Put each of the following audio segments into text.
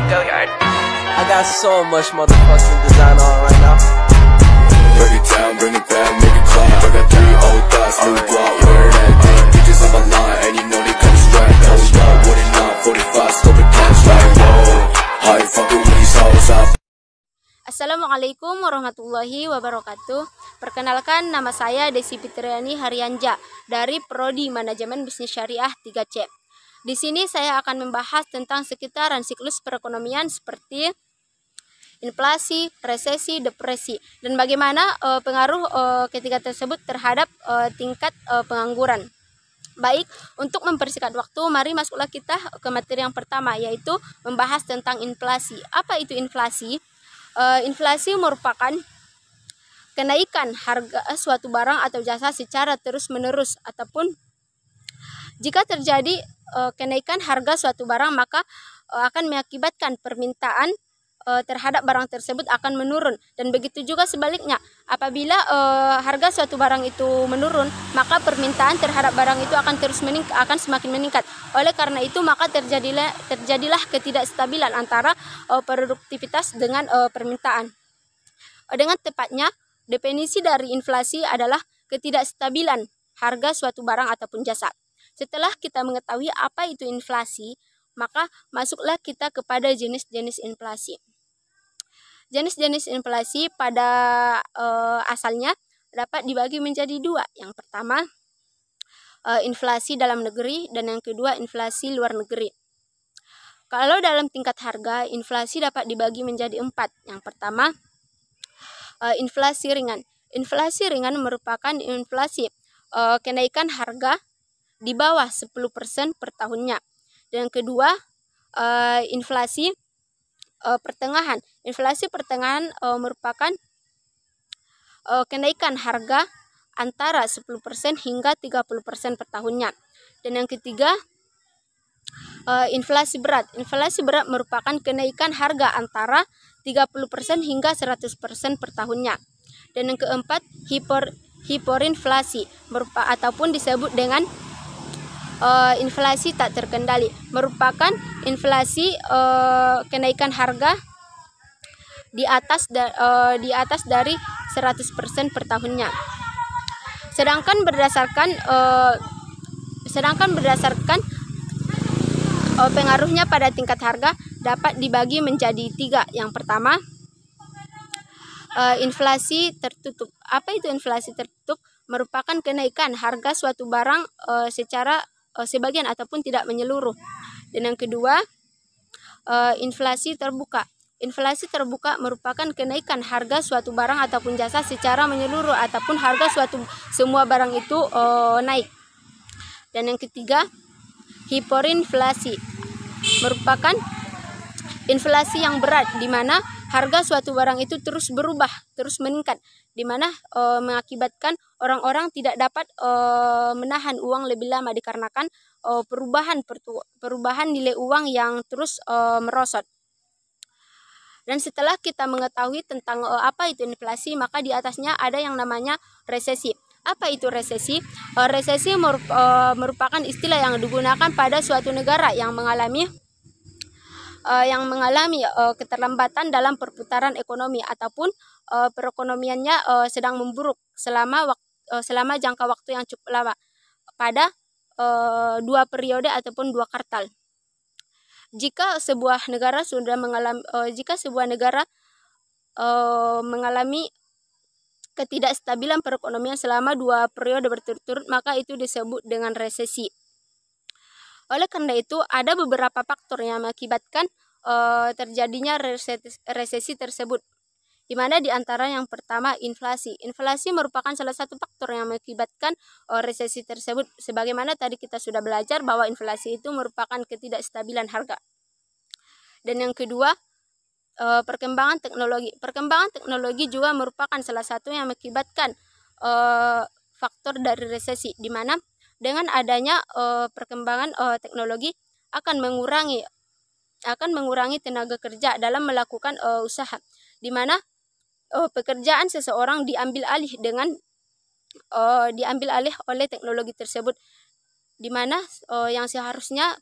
Go Yard. I got so much motherfucking design on right now. Break it down, bring it back, make it clap. I got 3 old thoughts, new block, where that thing. Bitches on my line, and you know they come straight. Hold up, what it not, 45, scope it cash like, whoa. How you fucking with these hoes up? Assalamualaikum warahmatullahi wabarakatuh. Perkenalkan, nama saya Desi Fitriani Haryanja dari Prodi Manajemen Bisnis Syariah 3C. Di sini saya akan membahas tentang sekitaran siklus perekonomian seperti inflasi, resesi, depresi, dan bagaimana pengaruh ketiga tersebut terhadap tingkat pengangguran. Baik, untuk mempersingkat waktu, mari masuklah kita ke materi yang pertama, yaitu membahas tentang inflasi. Apa itu inflasi? Inflasi merupakan kenaikan harga suatu barang atau jasa secara terus-menerus, ataupun jika terjadi kenaikan harga suatu barang, maka akan mengakibatkan permintaan terhadap barang tersebut akan menurun, dan begitu juga sebaliknya. Apabila harga suatu barang itu menurun, maka permintaan terhadap barang itu akan semakin meningkat. Oleh karena itu, maka terjadilah ketidakstabilan antara produktivitas dengan permintaan. Dengan tepatnya, definisi dari inflasi adalah ketidakstabilan harga suatu barang ataupun jasa. Setelah kita mengetahui apa itu inflasi, maka masuklah kita kepada jenis-jenis inflasi. Jenis-jenis inflasi pada asalnya dapat dibagi menjadi 2. Yang pertama, inflasi dalam negeri, dan yang kedua, inflasi luar negeri. Kalau dalam tingkat harga, inflasi dapat dibagi menjadi 4. Yang pertama, inflasi ringan. Inflasi ringan merupakan inflasi kenaikan harga di bawah 10% per tahunnya. Dan yang kedua, inflasi pertengahan. Inflasi pertengahan merupakan kenaikan harga antara 10% hingga 30% per tahunnya. Dan yang ketiga, inflasi berat. Inflasi berat merupakan kenaikan harga antara 30% hingga 100% per tahunnya. Dan yang keempat, hiperinflasi ataupun disebut dengan inflasi tak terkendali, merupakan inflasi kenaikan harga di atas dari 100% per tahunnya. Sedangkan berdasarkan pengaruhnya pada tingkat harga dapat dibagi menjadi 3. Yang pertama, inflasi tertutup. Apa itu inflasi tertutup? Merupakan kenaikan harga suatu barang secara sebagian ataupun tidak menyeluruh. Dan yang kedua, inflasi terbuka. Inflasi terbuka merupakan kenaikan harga suatu barang ataupun jasa secara menyeluruh, ataupun harga semua barang itu naik. Dan yang ketiga, hiperinflasi merupakan inflasi yang berat, di mana harga suatu barang itu terus berubah, terus meningkat, di mana mengakibatkan orang-orang tidak dapat menahan uang lebih lama dikarenakan perubahan nilai uang yang terus merosot. Dan setelah kita mengetahui tentang apa itu inflasi, maka di atasnya ada yang namanya resesi. Apa itu resesi? Resesi merupakan istilah yang digunakan pada suatu negara yang mengalami keterlambatan dalam perputaran ekonomi, ataupun perekonomiannya sedang memburuk selama jangka waktu yang cukup lama, pada 2 periode ataupun 2 kuartal. Jika sebuah negara mengalami ketidakstabilan perekonomian selama 2 periode berturut-turut, maka itu disebut dengan resesi. Oleh karena itu, ada beberapa faktor yang mengakibatkan terjadinya resesi tersebut, di mana di antara yang pertama, inflasi. Inflasi merupakan salah satu faktor yang mengakibatkan resesi tersebut. Sebagaimana tadi kita sudah belajar bahwa inflasi itu merupakan ketidakstabilan harga. Dan yang kedua, perkembangan teknologi. Perkembangan teknologi juga merupakan salah satu yang mengakibatkan faktor dari resesi, di mana dengan adanya perkembangan teknologi akan mengurangi tenaga kerja dalam melakukan usaha, di mana pekerjaan seseorang diambil alih oleh teknologi tersebut, di mana yang seharusnya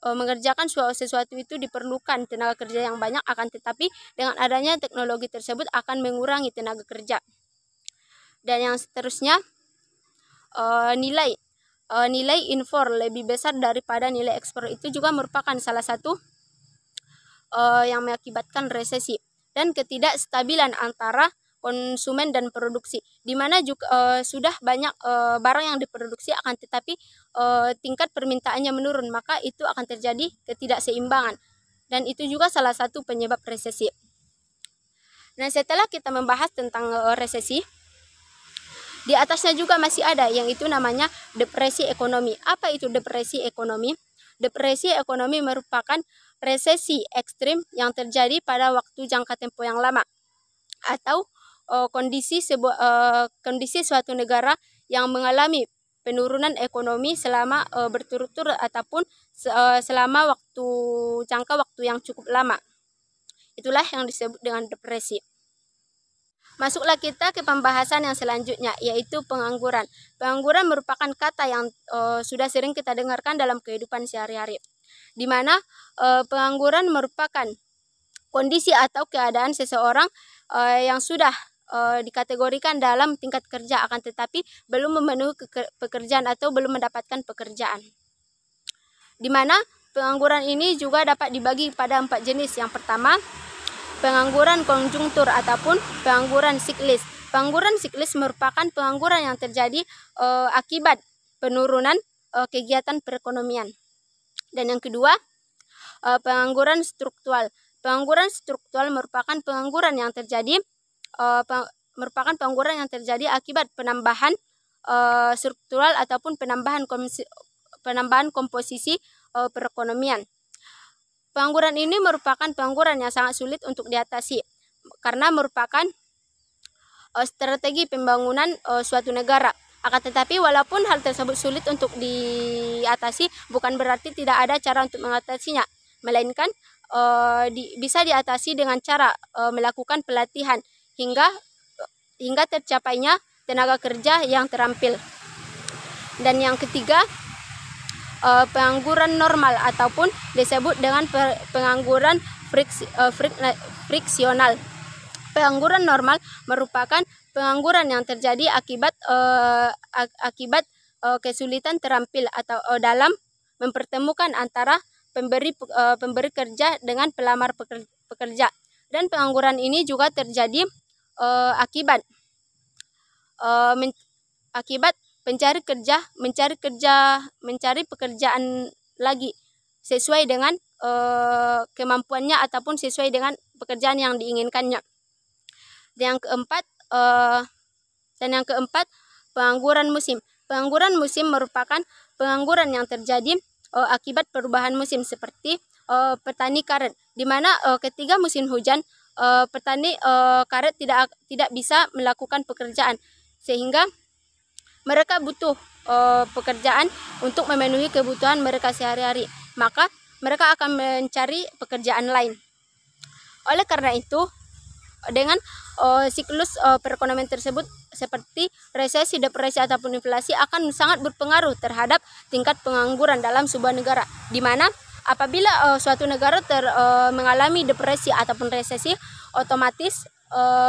mengerjakan sesuatu itu diperlukan tenaga kerja yang banyak, akan tetapi dengan adanya teknologi tersebut akan mengurangi tenaga kerja. Dan yang seterusnya, nilai impor lebih besar daripada nilai ekspor itu juga merupakan salah satu yang mengakibatkan resesi dan ketidakstabilan antara konsumen dan produksi, di mana juga sudah banyak barang yang diproduksi, akan tetapi tingkat permintaannya menurun, maka itu akan terjadi ketidakseimbangan, dan itu juga salah satu penyebab resesi. Nah, setelah kita membahas tentang resesi, di atasnya juga masih ada yang itu namanya depresi ekonomi. Apa itu depresi ekonomi? Depresi ekonomi merupakan resesi ekstrim yang terjadi pada waktu jangka tempo yang lama, atau kondisi suatu negara yang mengalami penurunan ekonomi selama berturut-turut ataupun selama jangka waktu yang cukup lama. Itulah yang disebut dengan depresi. Masuklah kita ke pembahasan yang selanjutnya, yaitu pengangguran. Pengangguran merupakan kata yang sudah sering kita dengarkan dalam kehidupan sehari-hari, di mana pengangguran merupakan kondisi atau keadaan seseorang yang sudah dikategorikan dalam tingkat kerja, akan tetapi belum memenuhi pekerjaan atau belum mendapatkan pekerjaan. Di mana pengangguran ini juga dapat dibagi pada 4 jenis. Yang pertama, pengangguran konjungtur ataupun pengangguran siklis. Pengangguran siklis merupakan pengangguran yang terjadi akibat penurunan kegiatan perekonomian. Dan yang kedua, pengangguran struktural. Pengangguran struktural merupakan pengangguran yang terjadi akibat penambahan struktural ataupun penambahan komposisi perekonomian. Pengangguran ini merupakan pengangguran yang sangat sulit untuk diatasi karena merupakan strategi pembangunan suatu negara. Akan tetapi walaupun hal tersebut sulit untuk diatasi, bukan berarti tidak ada cara untuk mengatasinya, melainkan bisa diatasi dengan cara melakukan pelatihan hingga tercapainya tenaga kerja yang terampil. Dan yang ketiga, pengangguran normal ataupun disebut dengan pengangguran friksional. Pengangguran normal merupakan pengangguran yang terjadi akibat kesulitan terampil atau dalam mempertemukan antara pemberi kerja dengan pelamar pekerja. Dan pengangguran ini juga terjadi akibat mencari pekerjaan lagi sesuai dengan kemampuannya ataupun sesuai dengan pekerjaan yang diinginkannya. Dan yang keempat, pengangguran musim. Pengangguran musim merupakan pengangguran yang terjadi akibat perubahan musim, seperti petani karet, di mana ketika musim hujan petani karet tidak bisa melakukan pekerjaan, sehingga mereka butuh pekerjaan untuk memenuhi kebutuhan mereka sehari-hari, maka mereka akan mencari pekerjaan lain. Oleh karena itu, dengan siklus perekonomian tersebut seperti resesi, depresi ataupun inflasi akan sangat berpengaruh terhadap tingkat pengangguran dalam sebuah negara, di mana apabila suatu negara mengalami depresi ataupun resesi, otomatis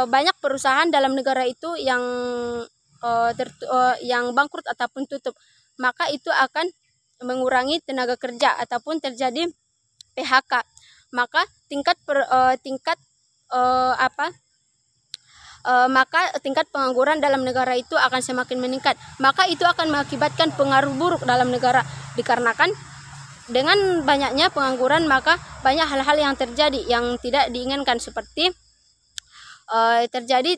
banyak perusahaan dalam negara itu yang bangkrut ataupun tutup, maka itu akan mengurangi tenaga kerja ataupun terjadi PHK. Maka tingkat pengangguran dalam negara itu akan semakin meningkat. Maka itu akan mengakibatkan pengaruh buruk dalam negara, dikarenakan dengan banyaknya pengangguran maka banyak hal-hal yang terjadi yang tidak diinginkan, seperti terjadi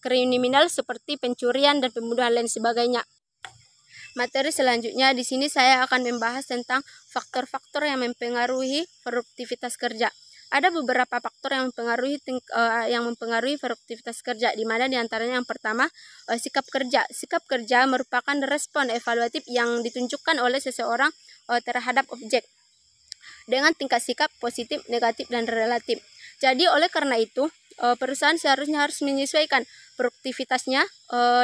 kriminal seperti pencurian dan pembunuhan lain sebagainya. Materi selanjutnya di sini saya akan membahas tentang faktor-faktor yang mempengaruhi produktivitas kerja. Ada beberapa faktor yang mempengaruhi produktivitas kerja, di mana diantaranya yang pertama, sikap kerja. Sikap kerja merupakan respon evaluatif yang ditunjukkan oleh seseorang terhadap objek dengan tingkat sikap positif, negatif, dan relatif. Jadi oleh karena itu perusahaan seharusnya harus menyesuaikan produktivitasnya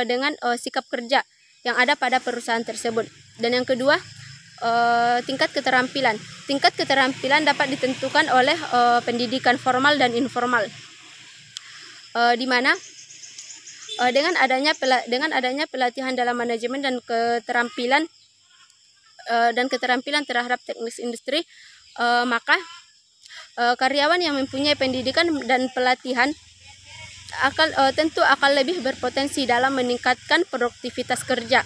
dengan sikap kerja yang ada pada perusahaan tersebut. Dan yang kedua, tingkat keterampilan. Tingkat keterampilan dapat ditentukan oleh pendidikan formal dan informal, di mana dengan adanya pelatihan dalam manajemen dan keterampilan terhadap teknis industri, maka karyawan yang mempunyai pendidikan dan pelatihan tentu akan lebih berpotensi dalam meningkatkan produktivitas kerja.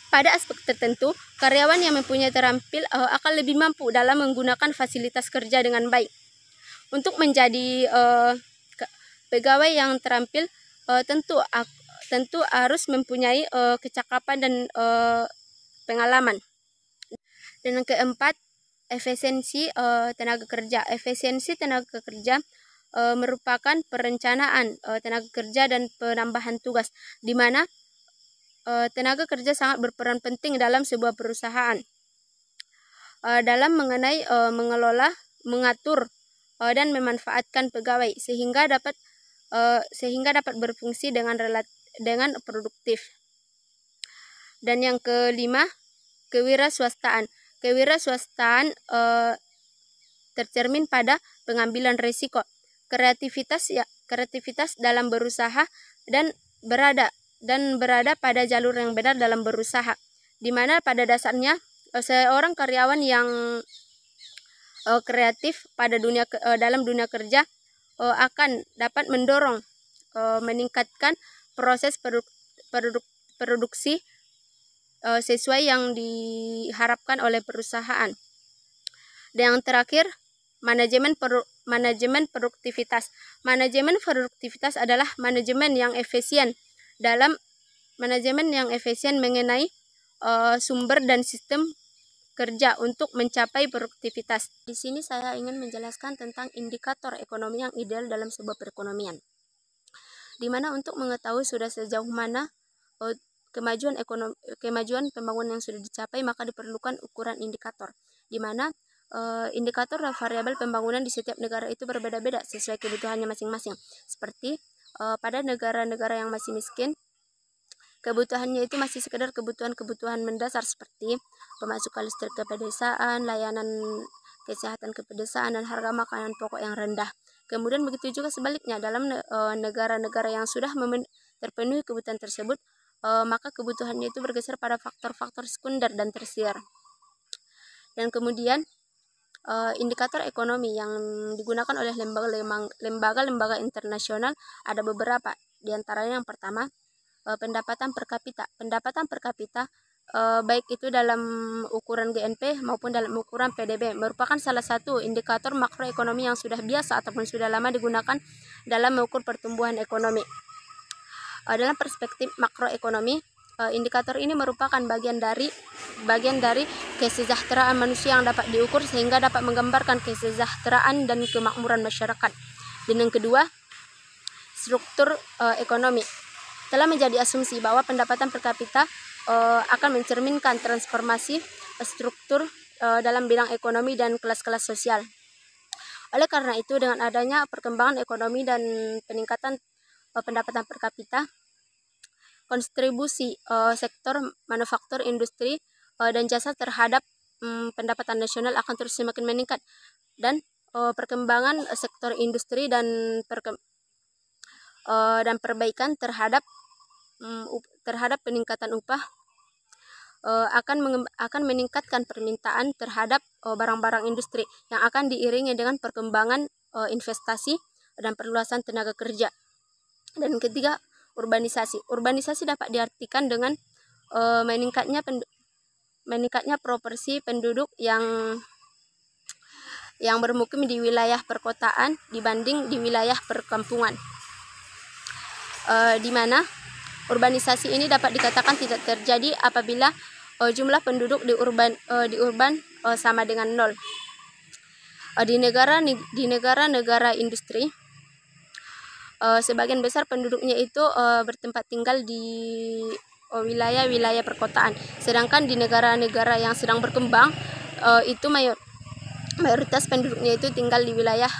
Pada aspek tertentu, karyawan yang mempunyai terampil akan lebih mampu dalam menggunakan fasilitas kerja dengan baik. Untuk menjadi pegawai yang terampil, tentu harus mempunyai kecakapan dan pengalaman. Dan yang keempat, efisiensi tenaga kerja. Efisiensi tenaga kerja merupakan perencanaan tenaga kerja dan penambahan tugas, di mana tenaga kerja sangat berperan penting dalam sebuah perusahaan dalam mengelola, mengatur, dan memanfaatkan pegawai sehingga dapat berfungsi dengan produktif. Dan yang kelima, kewirausahaan. Kewirausahaan tercermin pada pengambilan risiko, kreativitas dalam berusaha dan berada pada jalur yang benar dalam berusaha, di mana pada dasarnya seorang karyawan yang kreatif dalam dunia kerja akan dapat mendorong meningkatkan proses produksi sesuai yang diharapkan oleh perusahaan. Dan yang terakhir, manajemen produktivitas. Manajemen produktivitas adalah manajemen yang efisien mengenai sumber dan sistem kerja untuk mencapai produktivitas. Di sini saya ingin menjelaskan tentang indikator ekonomi yang ideal dalam sebuah perekonomian, di mana untuk mengetahui sudah sejauh mana kemajuan pembangunan yang sudah dicapai, maka diperlukan ukuran indikator, di mana indikator dan variabel pembangunan di setiap negara itu berbeda-beda sesuai kebutuhannya masing-masing. Seperti pada negara-negara yang masih miskin, kebutuhannya itu masih sekedar kebutuhan mendasar seperti pemasukan listrik ke pedesaan, layanan kesehatan ke pedesaan, dan harga makanan pokok yang rendah. Kemudian begitu juga sebaliknya, dalam negara-negara yang sudah terpenuhi kebutuhan tersebut, maka kebutuhannya itu bergeser pada faktor-faktor sekunder dan tersier. Dan kemudian indikator ekonomi yang digunakan oleh lembaga-lembaga internasional ada beberapa. Di antaranya yang pertama, pendapatan per kapita. Pendapatan per kapita baik itu dalam ukuran GNP maupun dalam ukuran PDB merupakan salah satu indikator makroekonomi yang sudah biasa ataupun sudah lama digunakan dalam mengukur pertumbuhan ekonomi. Dalam perspektif makroekonomi, indikator ini merupakan bagian dari kesejahteraan manusia yang dapat diukur sehingga dapat menggambarkan kesejahteraan dan kemakmuran masyarakat. Dan yang kedua, struktur ekonomi. Telah menjadi asumsi bahwa pendapatan per kapita akan mencerminkan transformasi struktur dalam bidang ekonomi dan kelas-kelas sosial. Oleh karena itu, dengan adanya perkembangan ekonomi dan peningkatan pendapatan per kapita, kontribusi sektor manufaktur, industri, dan jasa terhadap pendapatan nasional akan terus semakin meningkat, dan perkembangan sektor industri dan perbaikan terhadap peningkatan upah akan meningkatkan permintaan terhadap barang-barang industri yang akan diiringi dengan perkembangan investasi dan perluasan tenaga kerja. Dan ketiga, urbanisasi. Urbanisasi dapat diartikan dengan meningkatnya proporsi penduduk yang bermukim di wilayah perkotaan dibanding di wilayah perkampungan, di mana urbanisasi ini dapat dikatakan tidak terjadi apabila jumlah penduduk di urban sama dengan 0. Di negara-negara industri, sebagian besar penduduknya itu bertempat tinggal di wilayah-wilayah perkotaan, sedangkan di negara-negara yang sedang berkembang itu mayoritas penduduknya itu tinggal di wilayah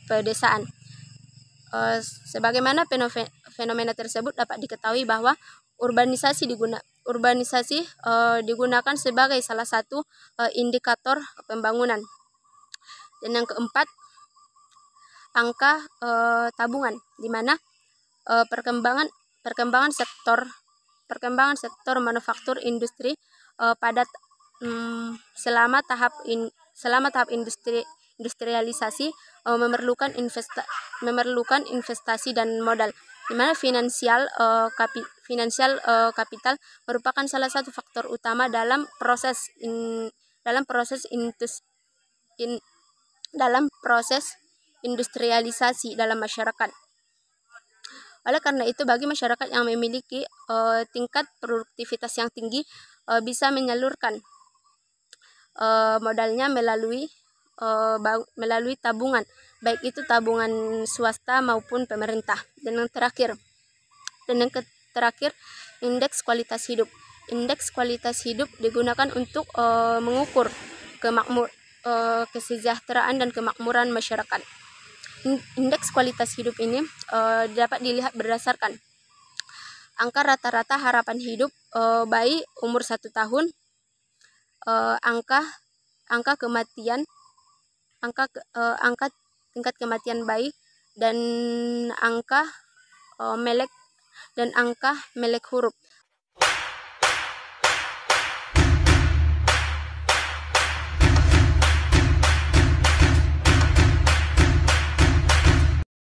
pedesaan. Sebagaimana fenomena tersebut dapat diketahui bahwa urbanisasi urbanisasi digunakan sebagai salah satu indikator pembangunan. Dan yang keempat, angka tabungan, di mana perkembangan sektor manufaktur industri selama tahap industrialisasi memerlukan investasi dan modal, di mana finansial kapital merupakan salah satu faktor utama dalam proses industrialisasi dalam masyarakat. Oleh karena itu, bagi masyarakat yang memiliki tingkat produktivitas yang tinggi bisa menyalurkan modalnya melalui tabungan, baik itu tabungan swasta maupun pemerintah. Dan yang terakhir, indeks kualitas hidup. Indeks kualitas hidup digunakan untuk mengukur kesejahteraan dan kemakmuran masyarakat. Indeks kualitas hidup ini dapat dilihat berdasarkan angka rata-rata harapan hidup bayi umur 1 tahun, angka tingkat kematian bayi, dan angka melek huruf.